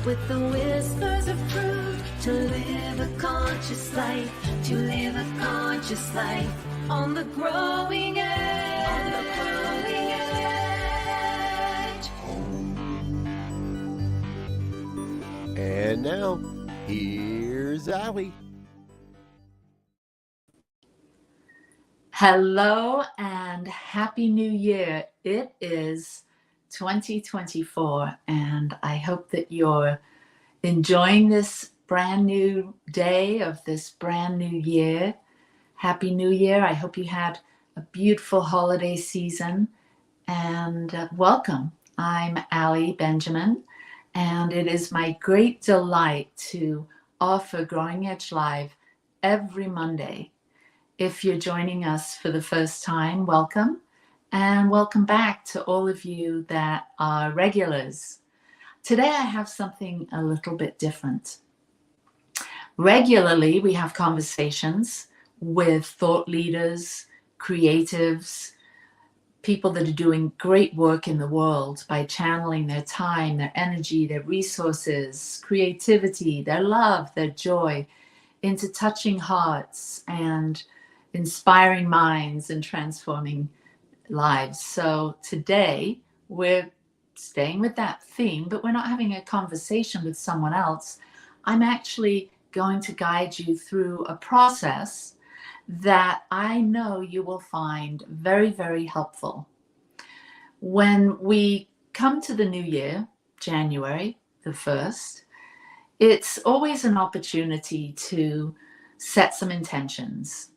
with the whispers of truth, to live a conscious life, to live a conscious life on the growing edge, on the growing edge. And now, here's Allie. Hello and Happy New Year. It is 2024 and I hope that you're enjoying this brand new day of this brand new year. Happy New Year. I hope you had a beautiful holiday season and welcome. I'm Allie Benjamin and it is my great delight to offer Growing Edge Live every Monday. If you're joining us for the first time, welcome, and welcome back to all of you that are regulars. Today I have something a little bit different. Regularly, we have conversations with thought leaders, creatives, people that are doing great work in the world by channeling their time, their energy, their resources, creativity, their love, their joy into touching hearts and inspiring minds and transforming lives. So today we're staying with that theme, but we're not having a conversation with someone else. I'm actually going to guide you through a process that I know you will find very, very helpful. When we come to the new year, January the 1st, it's always an opportunity to set some intentions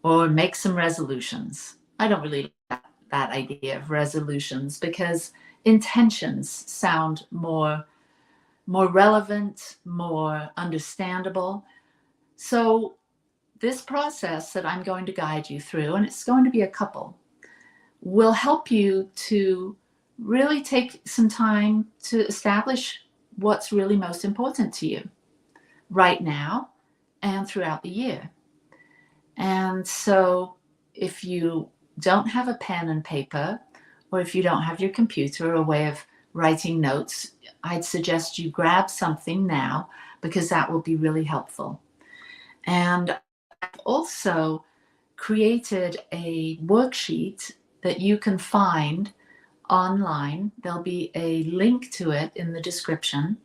or make some resolutions. I don't really like that idea of resolutions because intentions sound more relevant, more understandable. So this process that I'm going to guide you through, and it's going to be a couple, will help you to really take some time to establish what's really most important to you right now and throughout the year. And so if you don't have a pen and paper, or if you don't have your computer or a way of writing notes, I'd suggest you grab something now because that will be really helpful. And I've also created a worksheet that you can find online. There'll be a link to it in the description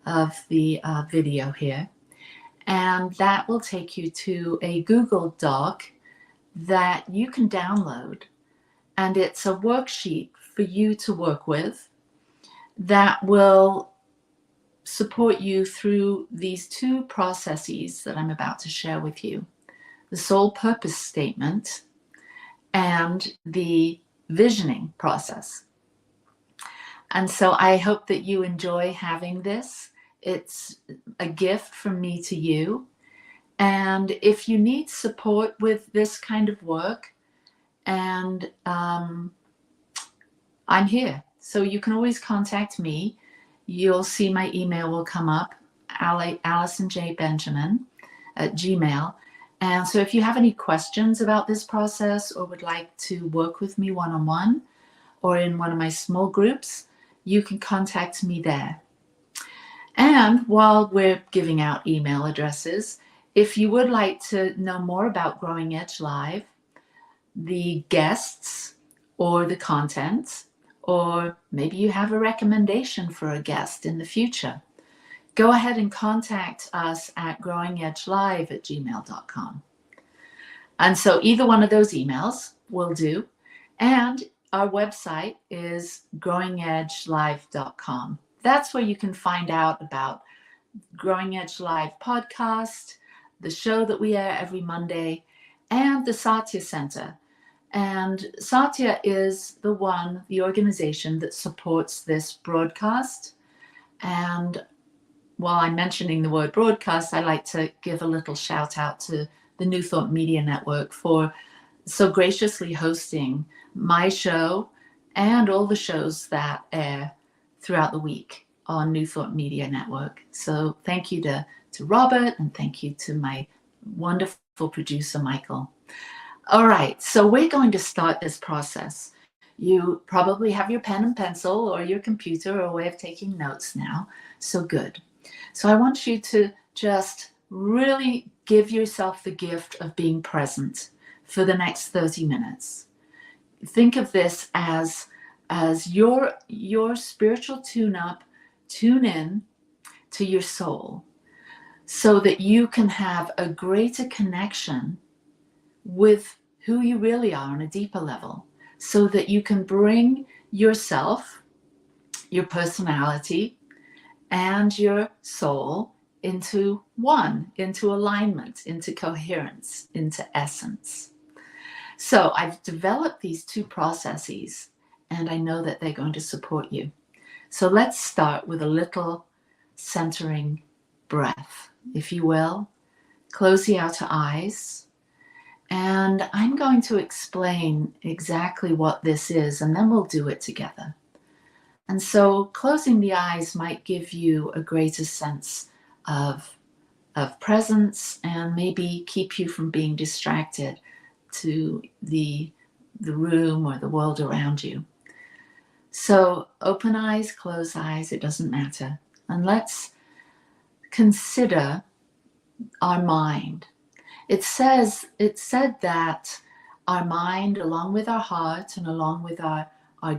of the video here. And that will take you to a Google Doc that you can download. And it's a worksheet for you to work with that will support you through these two processes that I'm about to share with you: the soul purpose statement and the visioning process. And so I hope that you enjoy having this. It's a gift from me to you. And if you need support with this kind of work, and I'm here. So you can always contact me. You'll see my email will come up, AllisonJBenjamin@gmail.com. And so if you have any questions about this process or would like to work with me one-on-one or in one of my small groups, you can contact me there. And while we're giving out email addresses, if you would like to know more about Growing Edge Live, the guests or the content, or maybe you have a recommendation for a guest in the future, go ahead and contact us at growingedgelive@gmail.com. And so either one of those emails will do. And our website is growingedgelive.com. That's where you can find out about Growing Edge Live podcast, the show that we air every Monday, and the thesatyacenter. And Satya is the organization that supports this broadcast. And while I'm mentioning the word broadcast, I like to give a little shout out to the New Thought Media Network for so graciously hosting my show and all the shows that air throughout the week on New Thought Media Network. So thank you to Robert, and thank you to my wonderful producer, Michael. All right, so we're going to start this process You probably have your pen and pencil or your computer or a way of taking notes now. So good. So I want you to just really give yourself the gift of being present for the next 30 minutes. Think of this as your spiritual tune-up, tune in to your soul so that you can have a greater connection with who you really are on a deeper level, so that you can bring yourself, your personality, and your soul into one, into alignment, into coherence, into essence. So I've developed these two processes, and I know that they're going to support you. So let's start with a little centering breath, if you will. Close the outer eyes. And I'm going to explain exactly what this is, and then we'll do it together. And so closing the eyes might give you a greater sense of presence and maybe keep you from being distracted to the room or the world around you. So open eyes, close eyes, it doesn't matter. And let's consider our mind. It said that our mind, along with our heart and along with our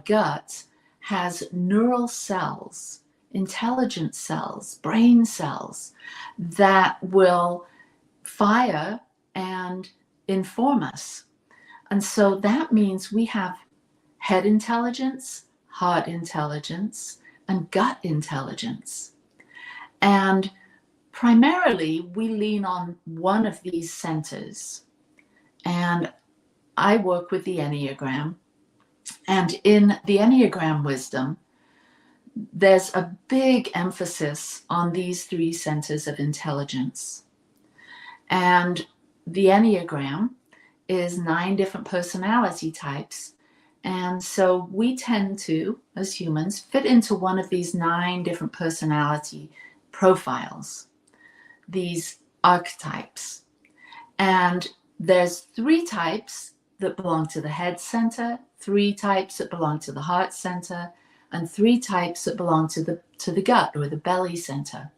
gut, has neural cells, intelligent cells, brain cells that will fire and inform us. And so that means we have head intelligence, heart intelligence, and gut intelligence. And primarily, we lean on one of these centers. And I work with the Enneagram. And in the Enneagram wisdom, there's a big emphasis on these three centers of intelligence. And the Enneagram is 9 different personality types. And so we tend to, as humans, fit into one of these 9 different personality profiles, these archetypes. And there's 3 types that belong to the head center, 3 types that belong to the heart center, and 3 types that belong to the gut or the belly center.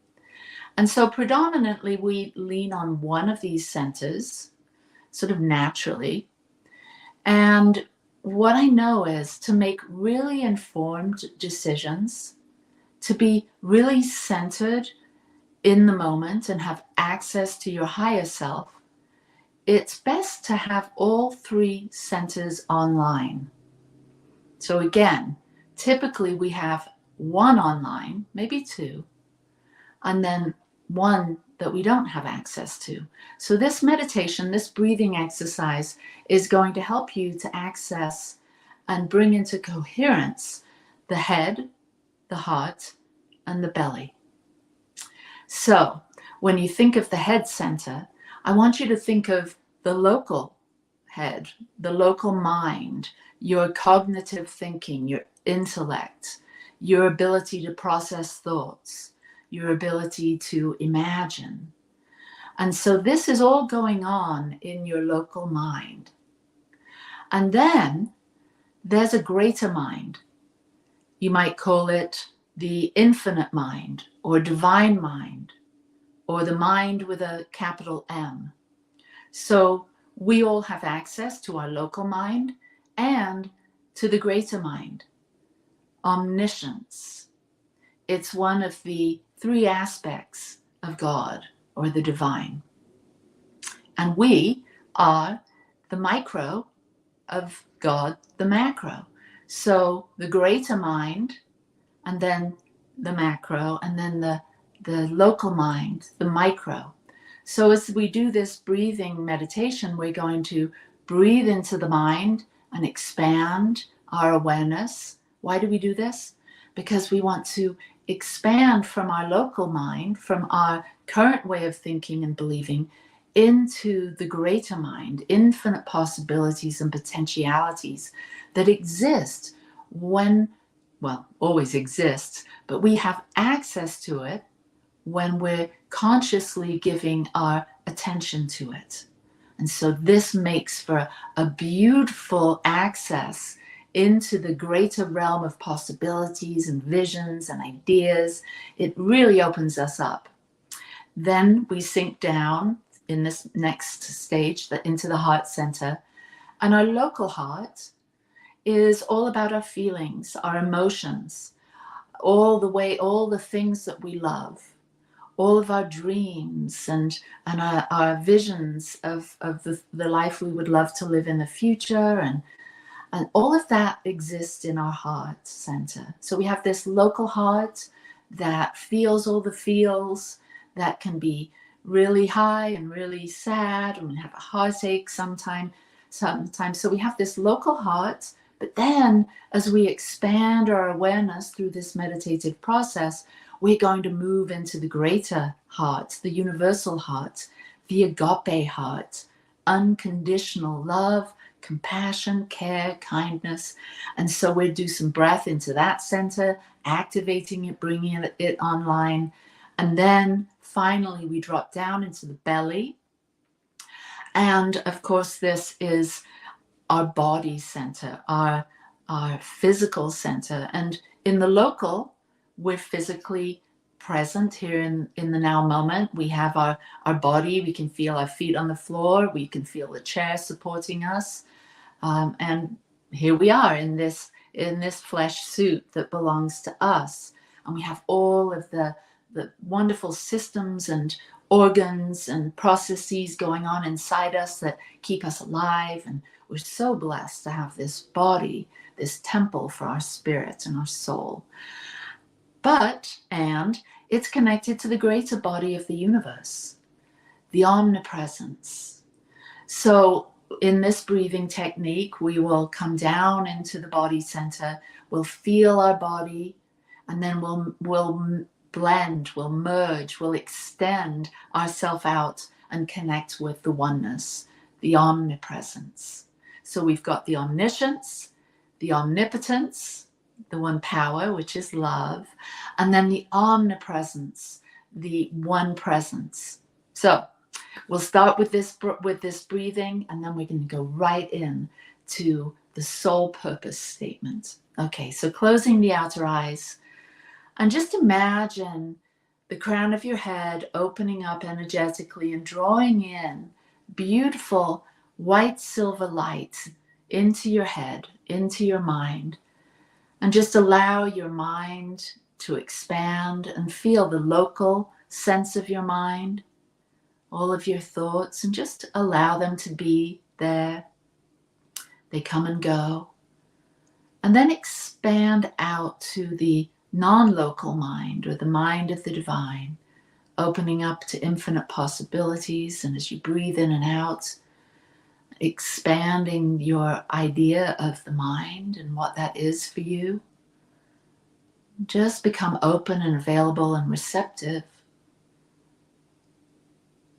And so predominantly we lean on one of these centers, sort of naturally. And what I know is to make really informed decisions, to be really centered in the moment and have access to your higher self, it's best to have all 3 centers online. So again, typically we have 1 online, maybe 2, and then 1 that we don't have access to. So this meditation, this breathing exercise is going to help you to access and bring into coherence the head, the heart, and the belly. So when you think of the head center, I want you to think of the local head, the local mind, your cognitive thinking, your intellect, your ability to process thoughts, your ability to imagine. And so this is all going on in your local mind. And then there's a greater mind. You might call it the infinite mind or divine mind or the mind with a capital M. So we all have access to our local mind and to the greater mind, omniscience. It's one of the 3 aspects of God or the divine. And we are the micro of God, the macro. So the greater mind, and then the macro, and then the local mind, the micro. So as we do this breathing meditation, we're going to breathe into the mind and expand our awareness. Why do we do this? Because we want to expand from our local mind, from our current way of thinking and believing, into the greater mind, infinite possibilities and potentialities that exist when, well, always exists, but we have access to it when we're consciously giving our attention to it. And so this makes for a beautiful access into the greater realm of possibilities and visions and ideas. It really opens us up. Then we sink down in this next stage into the heart center. And our local heart is all about our feelings, our emotions, all the things that we love, all of our dreams and our visions of the life we would love to live in the future. And all of that exists in our heart center. So we have this local heart that feels all the feels, that can be really high and really sad, and we have a heartache sometimes. So we have this local heart, but then as we expand our awareness through this meditative process, we're going to move into the greater heart, the universal heart, the agape heart, unconditional love, compassion, care, kindness. And so we'll do some breath into that center, activating it, bringing it online. And then finally, we drop down into the belly. And of course, this is our body center, our physical center. And in the local, we're physically present here in the now moment. We have our body. We can feel our feet on the floor. We can feel the chair supporting us. And here we are in this flesh suit that belongs to us. And we have all of the wonderful systems and organs and processes going on inside us that keep us alive. And we're so blessed to have this body, this temple for our spirit and our soul. And it's connected to the greater body of the universe, the omnipresence. So in this breathing technique, we will come down into the body center, we'll feel our body, and then we'll blend, we'll merge, we'll extend ourselves out and connect with the oneness, the omnipresence. So we've got the omniscience, the omnipotence, the one power, which is love, and then the omnipresence, the one presence. So we'll start with this breathing, and then we're going to go right in to the soul purpose statement. Okay, so closing the outer eyes, and just imagine the crown of your head opening up energetically and drawing in beautiful white silver light into your head, into your mind. And just allow your mind to expand and feel the local sense of your mind, all of your thoughts, and just allow them to be there. They come and go. And then expand out to the non-local mind, or the mind of the divine, opening up to infinite possibilities. And as you breathe in and out, expanding your idea of the mind and what that is for you. Just become open and available and receptive.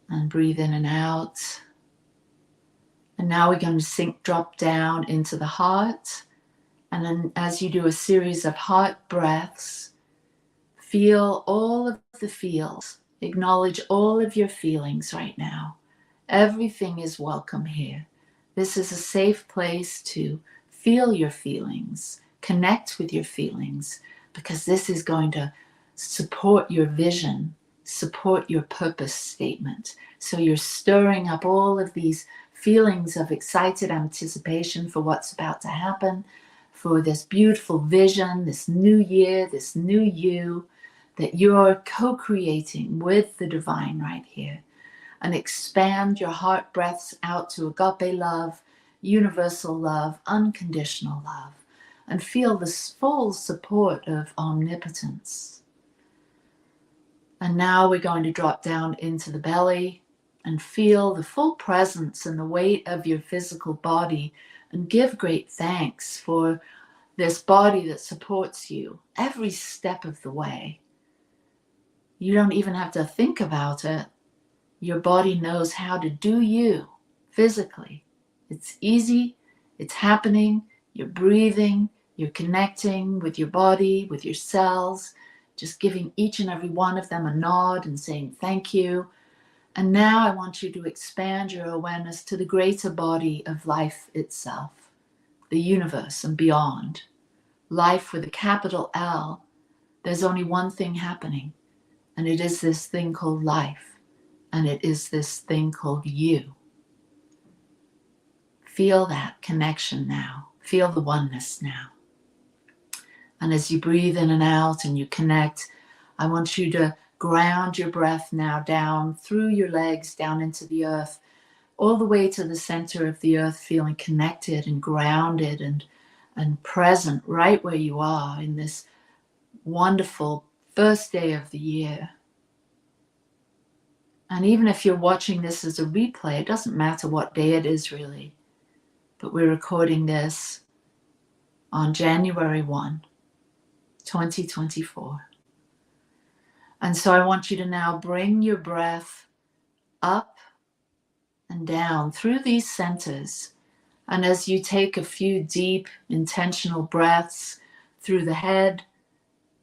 And breathe in and out. And now we're going to drop down into the heart. And then as you do a series of heart breaths, feel all of the feels. Acknowledge all of your feelings right now. Everything is welcome here. This is a safe place to feel your feelings, connect with your feelings, because this is going to support your vision, support your purpose statement. So you're stirring up all of these feelings of excited anticipation for what's about to happen, for this beautiful vision, this new year, this new you that you're co-creating with the divine right here. And expand your heart breaths out to agape love, universal love, unconditional love, and feel the full support of omnipotence. And now we're going to drop down into the belly and feel the full presence and the weight of your physical body, and give great thanks for this body that supports you every step of the way. You don't even have to think about it. Your body knows how to do you physically. It's easy, it's happening, you're breathing, you're connecting with your body, with your cells, just giving each and every one of them a nod and saying thank you. And now I want you to expand your awareness to the greater body of life itself, the universe and beyond, life with a capital L, there's only one thing happening, and it is this thing called life, and it is this thing called you. Feel that connection now. Feel the oneness now. And as you breathe in and out and you connect, I want you to ground your breath now down through your legs, down into the earth, all the way to the center of the earth, feeling connected and grounded and present right where you are in this wonderful first day of the year. And even if you're watching this as a replay, it doesn't matter what day it is really, but we're recording this on January 1, 2024. And so I want you to now bring your breath up and down through these centers. And as you take a few deep, intentional breaths through the head,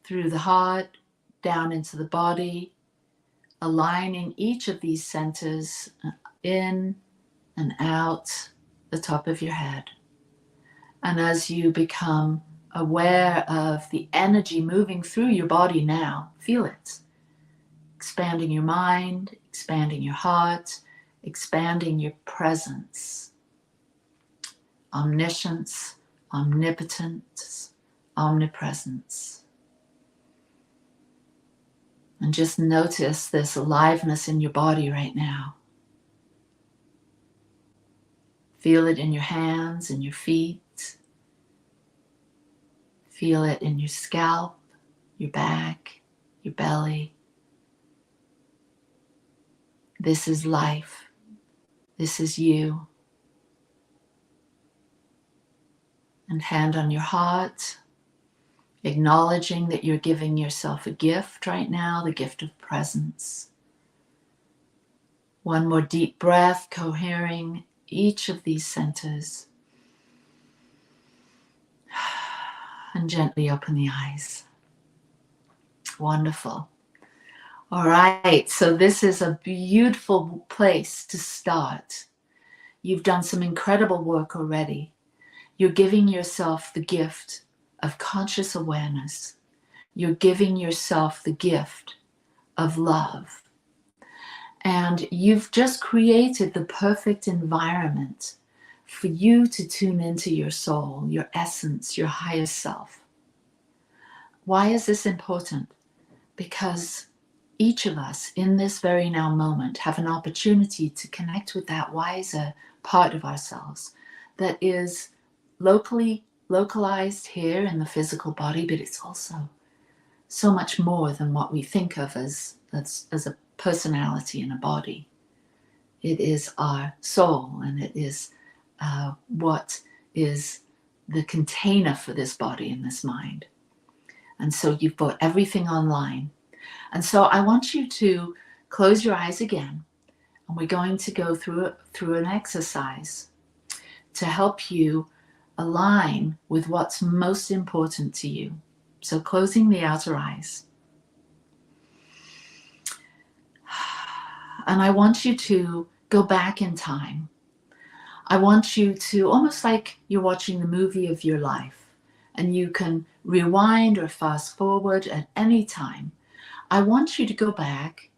through the heart, down into the body, aligning each of these centers in and out the top of your head. And as you become aware of the energy moving through your body now, feel it. Expanding your mind, expanding your heart, expanding your presence. Omniscience, omnipotence, omnipresence. And just notice this aliveness in your body right now. Feel it in your hands and your feet. Feel it in your scalp, your back, your belly. This is life. This is you. And hand on your heart, acknowledging that you're giving yourself a gift right now, the gift of presence. One more deep breath, cohering each of these centers. And gently open the eyes. Wonderful. All right, so this is a beautiful place to start. You've done some incredible work already. You're giving yourself the gift of conscious awareness. You're giving yourself the gift of love. And you've just created the perfect environment for you to tune into your soul, your essence, your higher self. Why is this important? Because each of us in this very now moment have an opportunity to connect with that wiser part of ourselves that is localized here in the physical body, but it's also so much more than what we think of as a personality in a body. It is our soul, and it is what is the container for this body and this mind. And so you've brought everything online. And so I want you to close your eyes again, and we're going to go through an exercise to help you align with what's most important to you. So closing the outer eyes. And I want you to go back in time. I want you to, almost like you're watching the movie of your life, and you can rewind or fast forward at any time. I want you to go back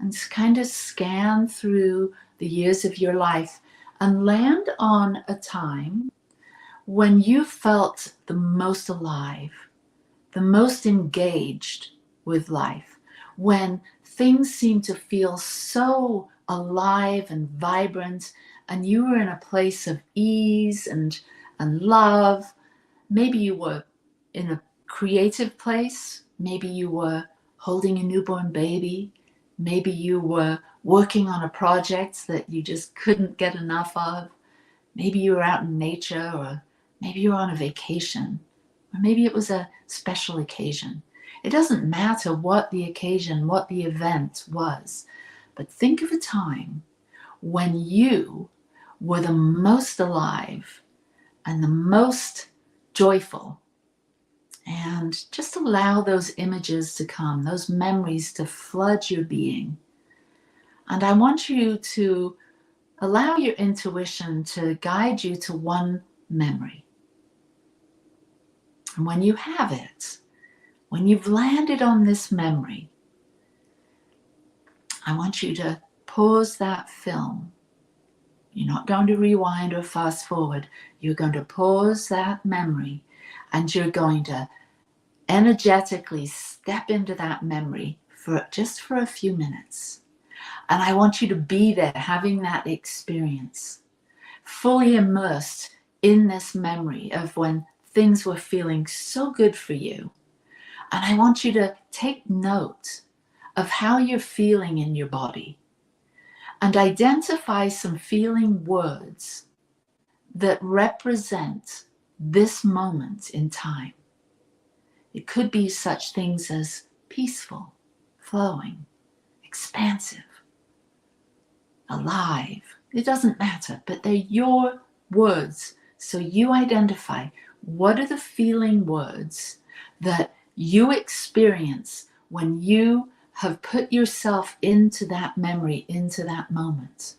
and kind of scan through the years of your life and land on a time when you felt the most alive, the most engaged with life, when things seemed to feel so alive and vibrant, and you were in a place of ease and love. Maybe you were in a creative place. Maybe you were holding a newborn baby. Maybe you were working on a project that you just couldn't get enough of. Maybe you were out in nature, or maybe you were on a vacation, or maybe it was a special occasion. It doesn't matter what the occasion, what the event was, but think of a time when you were the most alive and the most joyful. And just allow those images to come, those memories to flood your being. And I want you to allow your intuition to guide you to one memory. And when you have it, when you've landed on this memory, I want you to pause that film. You're not going to rewind or fast forward. You're going to pause that memory, and you're going to energetically step into that memory for just for a few minutes. And I want you to be there having that experience, fully immersed in this memory of when things were feeling so good for you. And I want you to take note of how you're feeling in your body and identify some feeling words that represent this moment in time. It could be such things as peaceful, flowing, expansive, alive. It doesn't matter, but they're your words. So you identify what are the feeling words that you experience when you have put yourself into that memory, into that moment.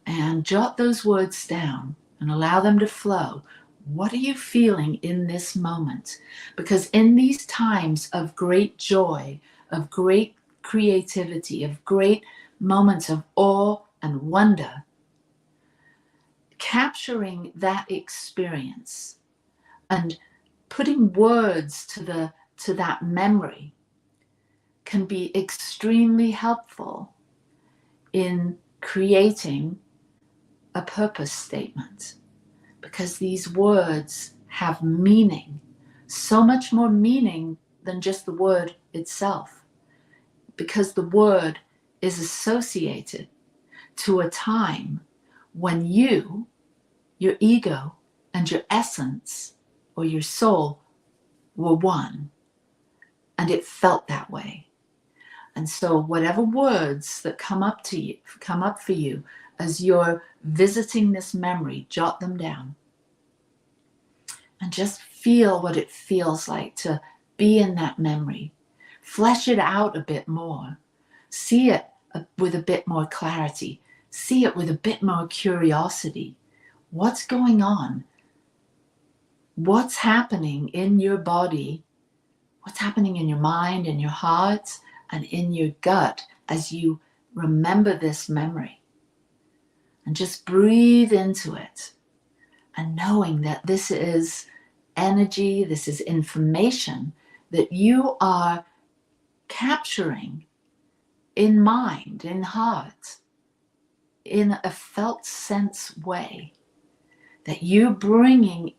And jot those words down and allow them to flow. What are you feeling in this moment? Because in these times of great joy, of great creativity, of great moments of awe and wonder, capturing that experience and putting words to that memory can be extremely helpful in creating a purpose statement, because these words have meaning, so much more meaning than just the word itself, because the word is associated to a time when you, your ego, and your essence or your soul were one, and it felt that way. And so whatever words that come up for you as you're visiting this memory, jot them down and just feel what it feels like to be in that memory. Flesh it out a bit more. See it with a bit more clarity. See it with a bit more curiosity. What's going on? What's happening in your body? What's happening in your mind, in your heart, and in your gut as you remember this memory? And just breathe into it, and knowing that this is energy, this is information that you are capturing in mind, in heart, in a felt sense way, that you're bringing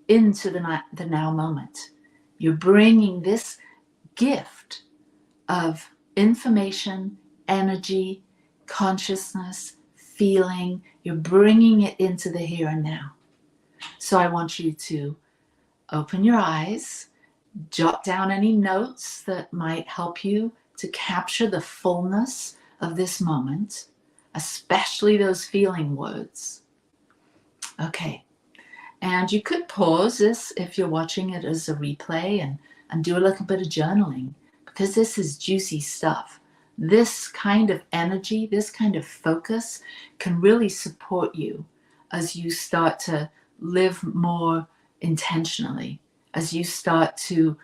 into the now moment. You're bringing this gift of information, energy, consciousness, feeling. You're bringing it into the here and now. So I want you to open your eyes, jot down any notes that might help you to capture the fullness of this moment, especially those feeling words. Okay. And you could pause this if you're watching it as a replay and do a little bit of journaling, because this is juicy stuff. This kind of energy, this kind of focus can really support you as you start to live more intentionally, as you start to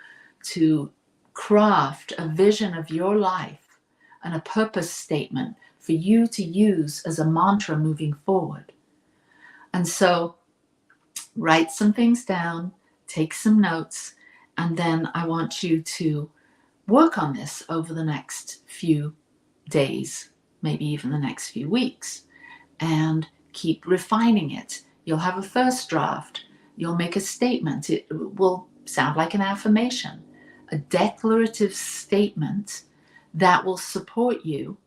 craft a vision of your life and a purpose statement for you to use as a mantra moving forward. And so write some things down, take some notes, and then I want you to work on this over the next few days, maybe even the next few weeks, and keep refining it. You'll have a first draft. You'll make a statement. It will sound like an affirmation, a declarative statement that will support you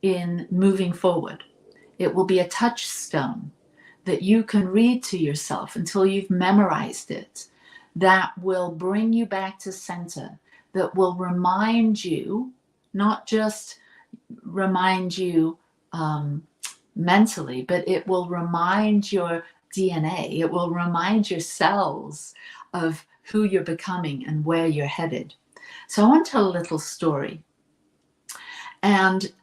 in moving forward. It will be a touchstone that you can read to yourself until you've memorized it, that will bring you back to center, that will remind you, not just remind you mentally, but it will remind your DNA, it will remind your cells of who you're becoming and where you're headed. So I want to tell a little story. And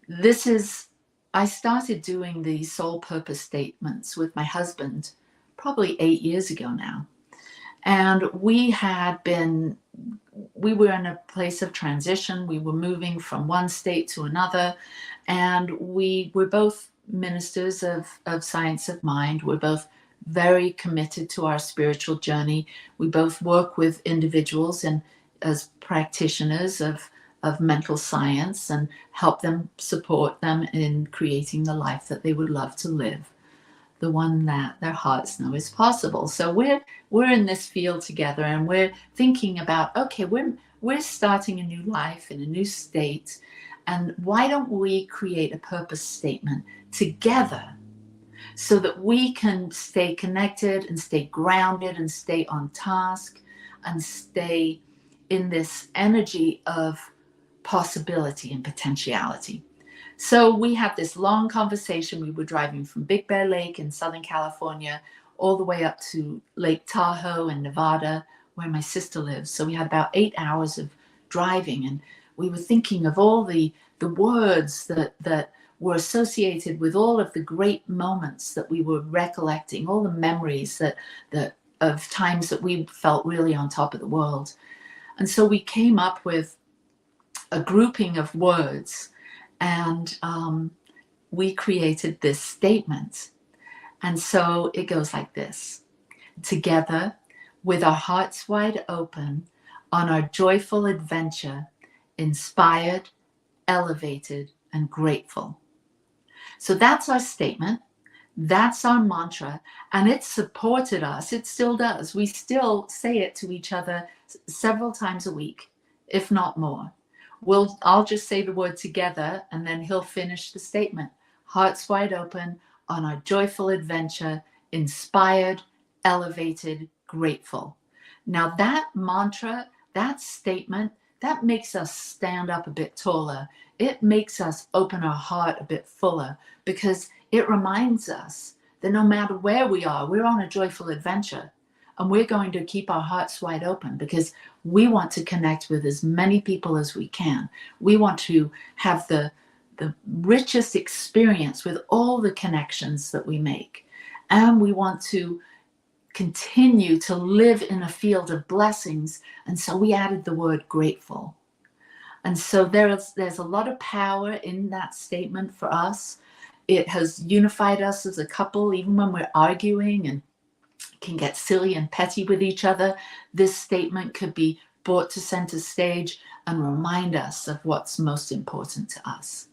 this is, I started doing the soul purpose statements with my husband probably 8 years ago now. And we were in a place of transition. We were moving from one state to another. And we were both ministers of science of mind. We're both very committed to our spiritual journey. We both work with individuals and as practitioners of mental science and help them, support them in creating the life that they would love to live, the one that their hearts know is possible. So we're in this field together, and we're thinking about, okay, we're starting a new life in a new state, and why don't we create a purpose statement together so that we can stay connected and stay grounded and stay on task and stay in this energy of possibility and potentiality. So we had this long conversation. We were driving from Big Bear Lake in Southern California all the way up to Lake Tahoe in Nevada, where my sister lives. So we had about 8 hours of driving, and we were thinking of all the words that were associated with all of the great moments that we were recollecting, all the memories that of times that we felt really on top of the world. And so we came up with a grouping of words, and we created this statement. And so it goes like this: together, with our hearts wide open, on our joyful adventure, inspired, elevated, and grateful. So that's our statement. That's our mantra. And it supported us. It still does. We still say it to each other several times a week, if not more. I'll just say the word together, and then he'll finish the statement. Hearts wide open, on our joyful adventure, inspired, elevated, grateful. Now that mantra, that statement, that makes us stand up a bit taller. It makes us open our heart a bit fuller, because it reminds us that no matter where we are, we're on a joyful adventure. And we're going to keep our hearts wide open because we want to connect with as many people as we can. We want to have the richest experience with all the connections that we make. And we want to continue to live in a field of blessings. And so we added the word grateful. And so there's a lot of power in that statement for us. It has unified us as a couple, even when we're arguing and can get silly and petty with each other. This statement could be brought to center stage and remind us of what's most important to us.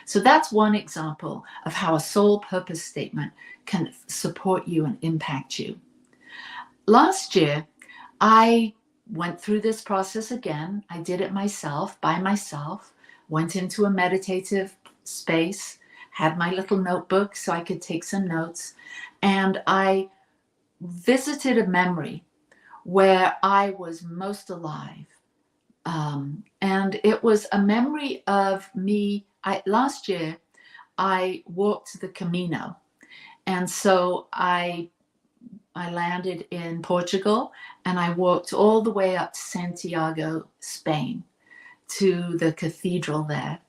So that's one example of how a soul purpose statement can support you and impact you. Last year, I went through this process again. I did it myself, by myself, went into a meditative space, had my little notebook so I could take some notes, and I visited a memory where I was most alive. And it was a memory of me. Last year, I walked the Camino. And so I landed in Portugal, and I walked all the way up to Santiago, Spain, to the cathedral there.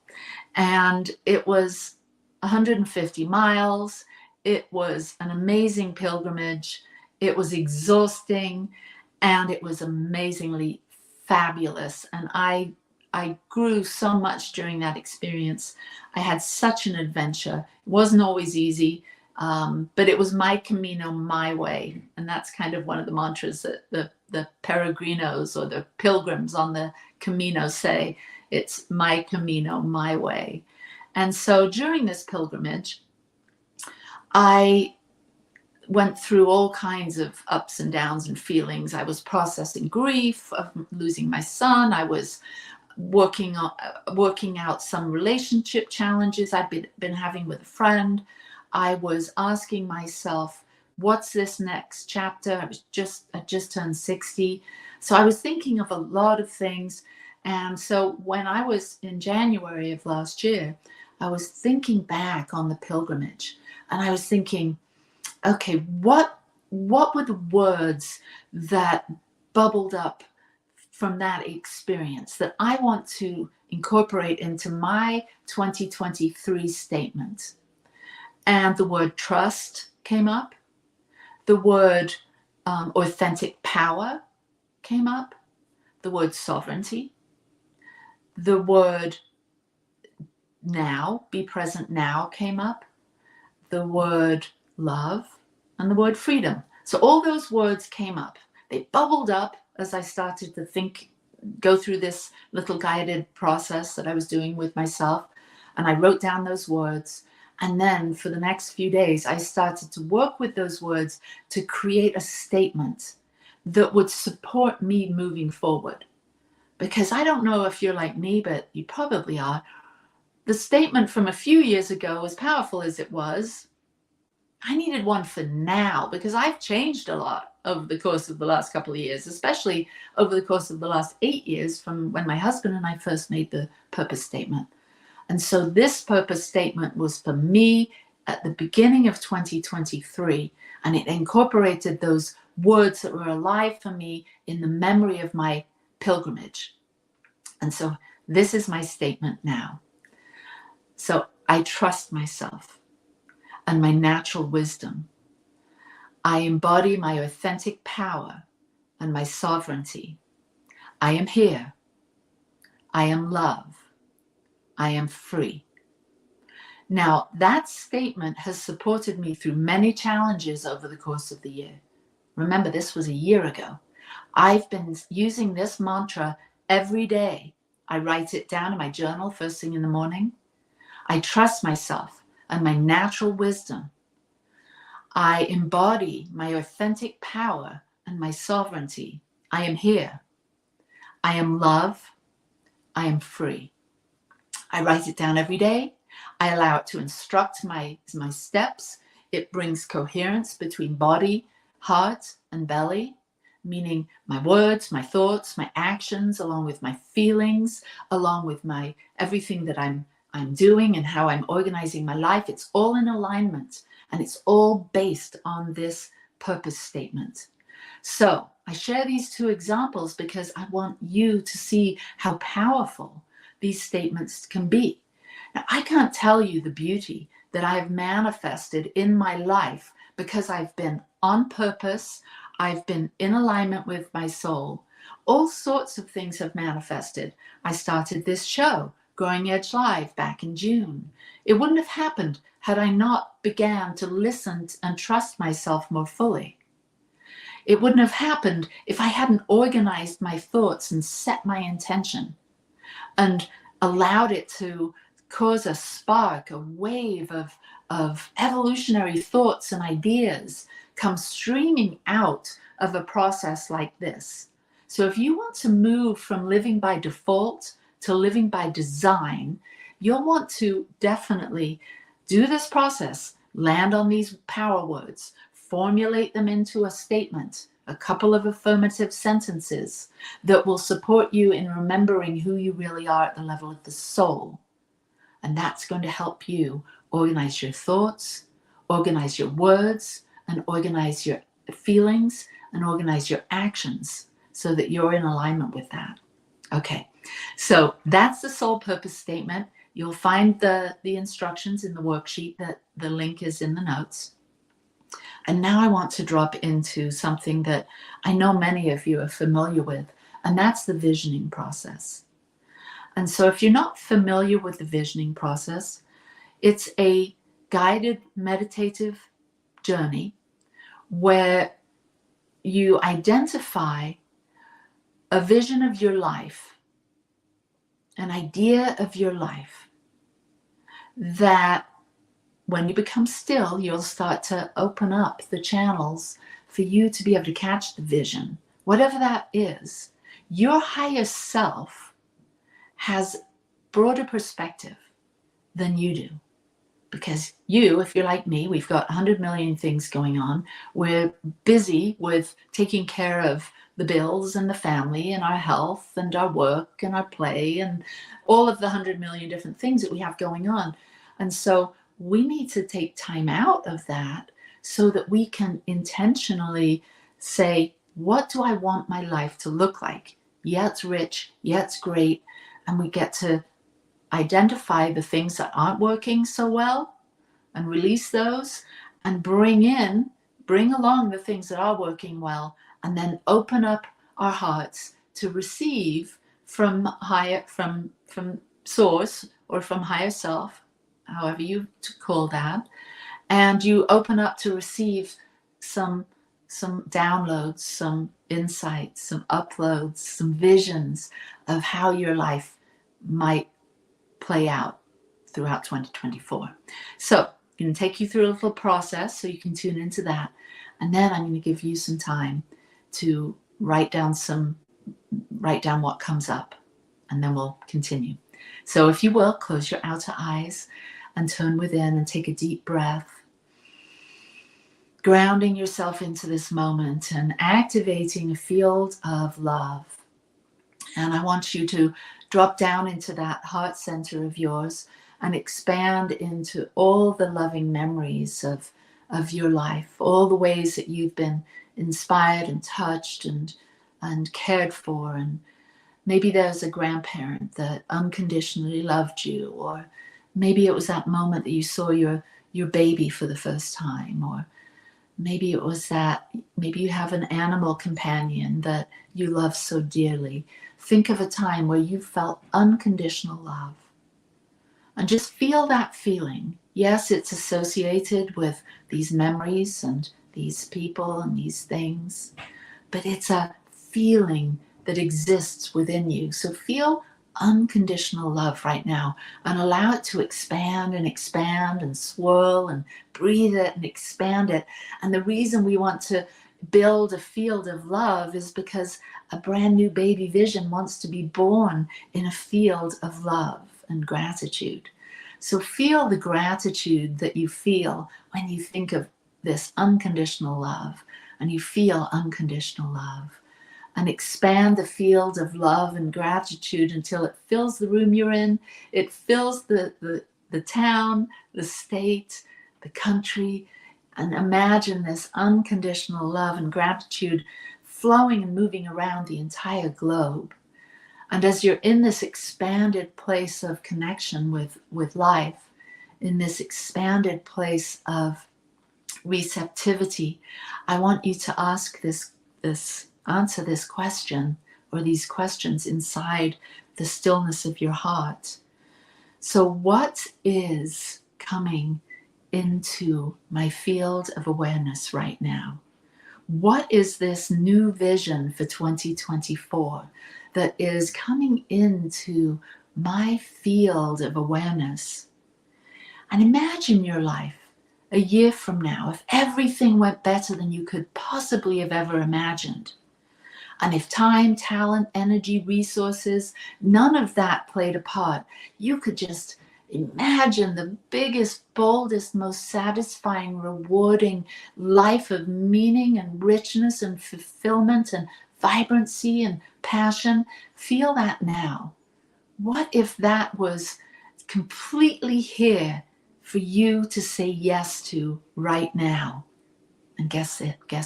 And it was 150 miles. It was an amazing pilgrimage. It was exhausting, and it was amazingly fabulous. And I grew so much during that experience. I had such an adventure. It wasn't always easy, but it was my Camino, my way. And that's kind of one of the mantras that the peregrinos or the pilgrims on the Camino say. It's my Camino, my way. And so during this pilgrimage, I went through all kinds of ups and downs and feelings. I was processing grief of losing my son. I was working out some relationship challenges I'd been having with a friend. I was asking myself, what's this next chapter? I just turned 60. So I was thinking of a lot of things. And so when I was in January of last year, I was thinking back on the pilgrimage, and I was thinking, okay, what were the words that bubbled up from that experience that I want to incorporate into my 2023 statement? And the word trust came up, the word authentic power came up, the word sovereignty, the word now, be present now came up, the word love, and the word freedom. So all those words came up. They bubbled up as I started to think, go through this little guided process that I was doing with myself. And I wrote down those words. And then for the next few days, I started to work with those words to create a statement that would support me moving forward. Because I don't know if you're like me, but you probably are. The statement from a few years ago, as powerful as it was, I needed one for now, because I've changed a lot over the course of the last couple of years, especially over the course of the last 8 years from when my husband and I first made the purpose statement. And so this purpose statement was for me at the beginning of 2023, and it incorporated those words that were alive for me in the memory of my pilgrimage. And so this is my statement now. So I trust myself and my natural wisdom. I embody my authentic power and my sovereignty. I am here. I am love. I am free. Now, that statement has supported me through many challenges over the course of the year. Remember, this was a year ago. I've been using this mantra every day. I write it down in my journal first thing in the morning. I trust myself and my natural wisdom. I embody my authentic power and my sovereignty. I am here. I am love. I am free. I write it down every day. I allow it to instruct my steps. It brings coherence between body, heart, and belly, meaning my words, my thoughts, my actions, along with my feelings, along with my everything that I'm doing and how I'm organizing my life. It's all in alignment, and it's all based on this purpose statement. So I share these two examples because I want you to see how powerful these statements can be. Now, I can't tell you the beauty that I've manifested in my life because I've been on purpose. I've been in alignment with my soul. All sorts of things have manifested. I started this show, Growing Edge Live, back in June. It wouldn't have happened had I not began to listen and trust myself more fully. It wouldn't have happened if I hadn't organized my thoughts and set my intention and allowed it to cause a spark, a wave of evolutionary thoughts and ideas come streaming out of a process like this. So if you want to move from living by default to living by design, you'll want to definitely do this process, land on these power words, formulate them into a statement, a couple of affirmative sentences that will support you in remembering who you really are at the level of the soul. And that's going to help you organize your thoughts, organize your words, and organize your feelings, and organize your actions so that you're in alignment with that. Okay, so that's the soul purpose statement. You'll find the instructions in the worksheet. That the link is in the notes. And now I want to drop into something that I know many of you are familiar with, and that's the visioning process. And so if you're not familiar with the visioning process, it's a guided meditative journey where you identify a vision of your life, an idea of your life, that when you become still, you'll start to open up the channels for you to be able to catch the vision, whatever that is. Your higher self has broader perspective than you do. Because you, if you're like me, we've got 100 million things going on. We're busy with taking care of the bills and the family and our health and our work and our play and all of the 100 million different things that we have going on. And so we need to take time out of that so that we can intentionally say, what do I want my life to look like? Yeah, it's rich. Yeah, it's great. And we get to identify the things that aren't working so well and release those and bring bring along the things that are working well, and then open up our hearts to receive from higher, from source, or from higher self, however you call that. And you open up to receive some downloads, some insights, some uploads, some visions of how your life might play out throughout 2024. So I'm going to take you through a little process so you can tune into that. And then I'm going to give you some time to write down what comes up, and then we'll continue. So if you will, close your outer eyes and turn within and take a deep breath, grounding yourself into this moment and activating a field of love. And I want you to drop down into that heart center of yours and expand into all the loving memories of your life, all the ways that you've been inspired and touched and cared for. And maybe there's a grandparent that unconditionally loved you, or maybe it was that moment that you saw your baby for the first time, or maybe it was maybe you have an animal companion that you love so dearly. Think of a time where you felt unconditional love. And just feel that feeling. Yes, it's associated with these memories and these people and these things, but it's a feeling that exists within you. So feel unconditional love right now and allow it to expand and swirl and breathe it and expand it. And the reason we want to build a field of love is because a brand new baby vision wants to be born in a field of love and gratitude. So feel the gratitude that you feel when you think of this unconditional love, and you feel unconditional love. And expand the field of love and gratitude until it fills the room you're in. It fills the town, the state, the country. And imagine this unconditional love and gratitude flowing and moving around the entire globe. And as you're in this expanded place of connection with life, in this expanded place of receptivity, I want you to answer this question, or these questions, inside the stillness of your heart. So what is coming into my field of awareness right now? What is this new vision for 2024 that is coming into my field of awareness? And imagine your life a year from now, if everything went better than you could possibly have ever imagined. And if time, talent, energy, resources, none of that played a part, you could just imagine the biggest, boldest, most satisfying, rewarding life of meaning and richness and fulfillment and vibrancy and passion. Feel that now. What if that was completely here for you to say yes to right now? And guess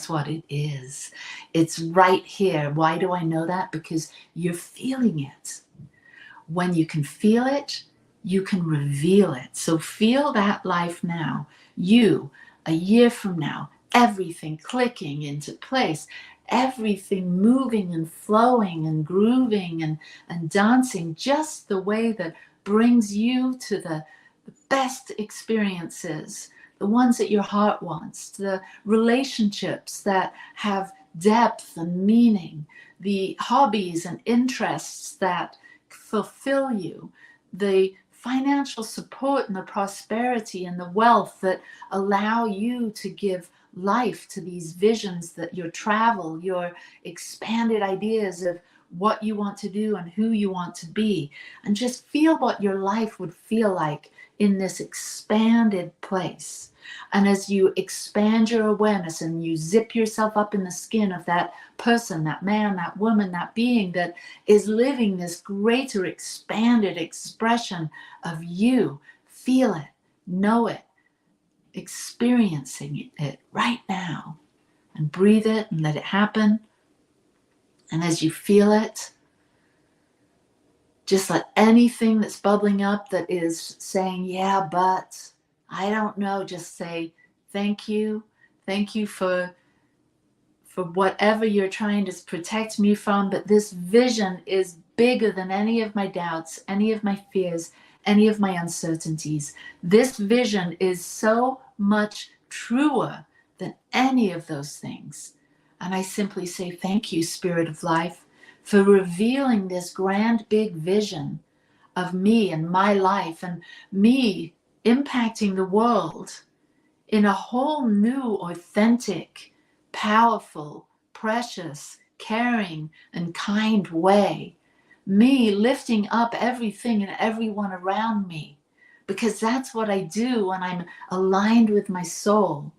what it is? It's right here. Why do I know that? Because you're feeling it. When you can feel it, you can reveal it. So feel that life now. You, a year from now, everything clicking into place, everything moving and flowing and grooving and dancing just the way that brings you to the best experiences, the ones that your heart wants, the relationships that have depth and meaning, the hobbies and interests that fulfill you, the financial support and the prosperity and the wealth that allow you to give life to these visions, that your travel, your expanded ideas of what you want to do and who you want to be. And just feel what your life would feel like in this expanded place. And as you expand your awareness and you zip yourself up in the skin of that person, that man, that woman, that being that is living this greater expanded expression of you, feel it, know it, experiencing it right now, and breathe it and let it happen. And as you feel it, just let anything that's bubbling up that is saying, yeah, but I don't know, just say, thank you. Thank you for whatever you're trying to protect me from. But this vision is bigger than any of my doubts, any of my fears, any of my uncertainties. This vision is so much truer than any of those things. And I simply say, thank you, Spirit of Life, for revealing this grand, big vision of me and my life and me impacting the world in a whole new, authentic, powerful, precious, caring, and kind way. Me lifting up everything and everyone around me, because that's what I do when I'm aligned with my soul,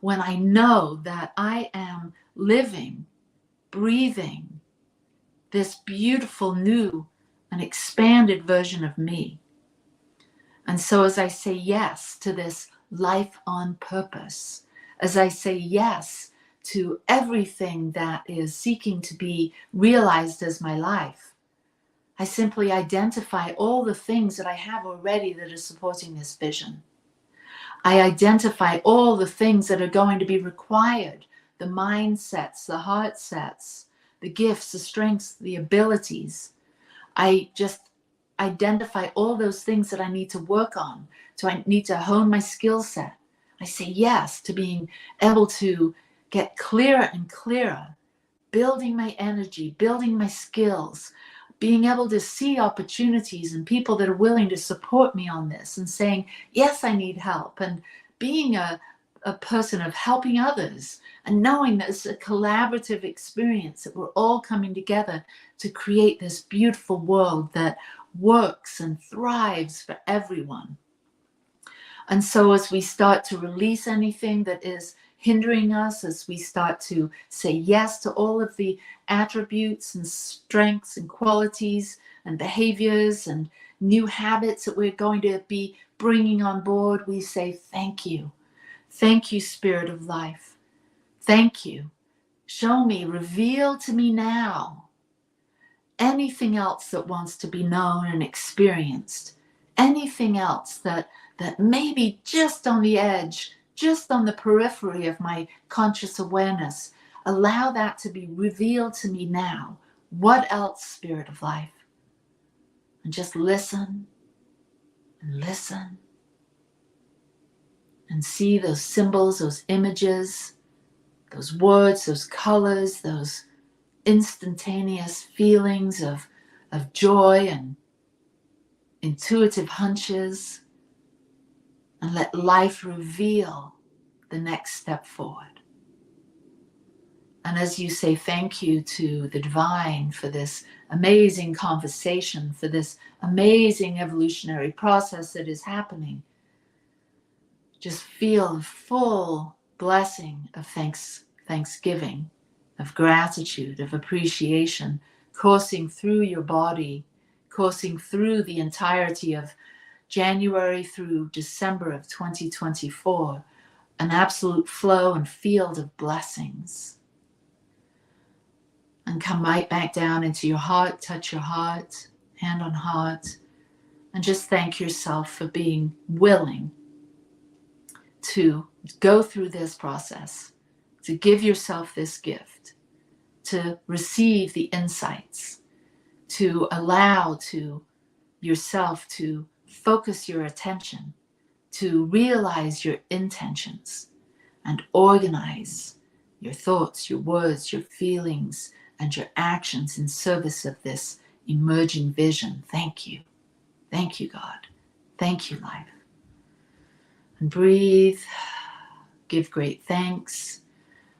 when I know that I am living, breathing this beautiful new and expanded version of me. And so as I say yes to this life on purpose, as I say yes to everything that is seeking to be realized as my life, I simply identify all the things that I have already that are supporting this vision. I identify all the things that are going to be required, the mindsets, the heart sets, the gifts, the strengths, the abilities. I just identify all those things that I need to work on. So I need to hone my skill set. I say yes to being able to get clearer and clearer, building my energy, building my skills, being able to see opportunities and people that are willing to support me on this and saying, yes, I need help, and being a person of helping others and knowing that it's a collaborative experience, that we're all coming together to create this beautiful world that works and thrives for everyone. And so as we start to release anything that is hindering us, as we start to say yes to all of the attributes and strengths and qualities and behaviors and new habits that we're going to be bringing on board, we say thank you. Thank you, Spirit of Life. Thank you. Show me, reveal to me now anything else that wants to be known and experienced, anything else that may be just on the edge, just on the periphery of my conscious awareness. Allow that to be revealed to me now. What else, Spirit of Life? And just listen and listen and see those symbols, those images, those words, those colors, those instantaneous feelings of joy and intuitive hunches, and let life reveal the next step forward. And as you say thank you to the divine for this amazing conversation, for this amazing evolutionary process that is happening, just feel the full blessing of thanksgiving, of gratitude, of appreciation, coursing through your body, coursing through the entirety of January through December of 2024, an absolute flow and field of blessings. And come right back down into your heart, touch your heart, hand on heart, and just thank yourself for being willing to go through this process, to give yourself this gift, to receive the insights, to allow to yourself to focus your attention, to realize your intentions and organize your thoughts, your words, your feelings, and your actions in service of this emerging vision. Thank you. Thank you, God. Thank you, life. And breathe, give great thanks,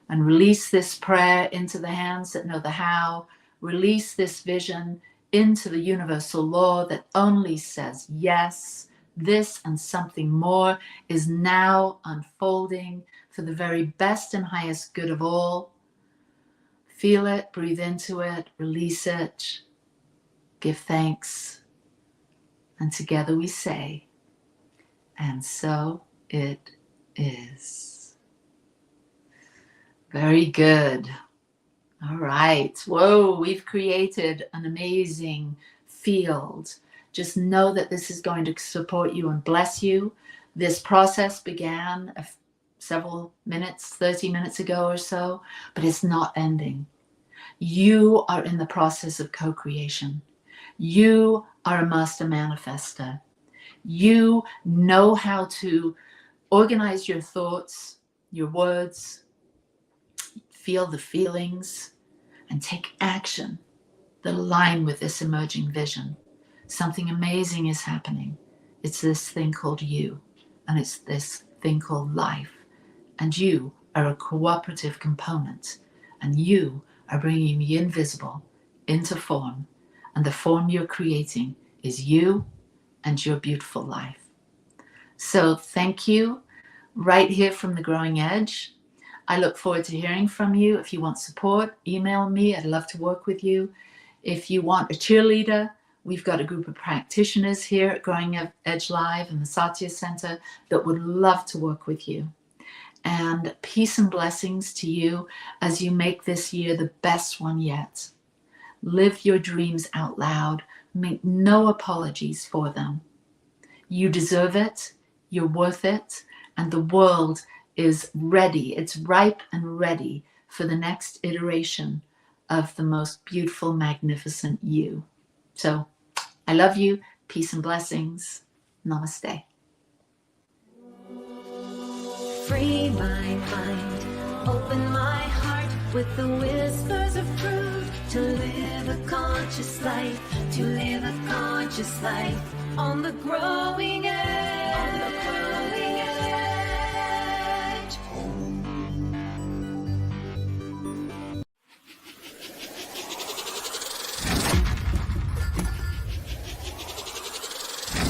and release this prayer into the hands that know the how. Release this vision into the universal law that only says yes. This and something more is now unfolding for the very best and highest good of all. Feel it, breathe into it, release it, give thanks, and together we say, and so it is. Very good. All right. Whoa, we've created an amazing field. Just know that this is going to support you and bless you. This process began several minutes, 30 minutes ago or so, but it's not ending. You are in the process of co-creation. You are a master manifester. You know how to organize your thoughts, your words, feel the feelings, and take action that align with this emerging vision. Something amazing is happening. It's this thing called you, and it's this thing called life. And you are a cooperative component, and you are bringing the invisible into form, and the form you're creating is you and your beautiful life. So thank you, right here from the Growing Edge. I look forward to hearing from you. If you want support, email me. I'd love to work with you. If you want a cheerleader, we've got a group of practitioners here at Growing Edge Live and the thesatyacenter that would love to work with you. And peace and blessings to you as you make this year the best one yet. Live your dreams out loud. Make no apologies for them. You deserve it. You're worth it. And the world is ready. It's ripe and ready for the next iteration of the most beautiful, magnificent you. So I love you. Peace and blessings. Namaste. Free my mind, open my heart with the whispers of truth. To live a conscious life, to live a conscious life on the growing edge.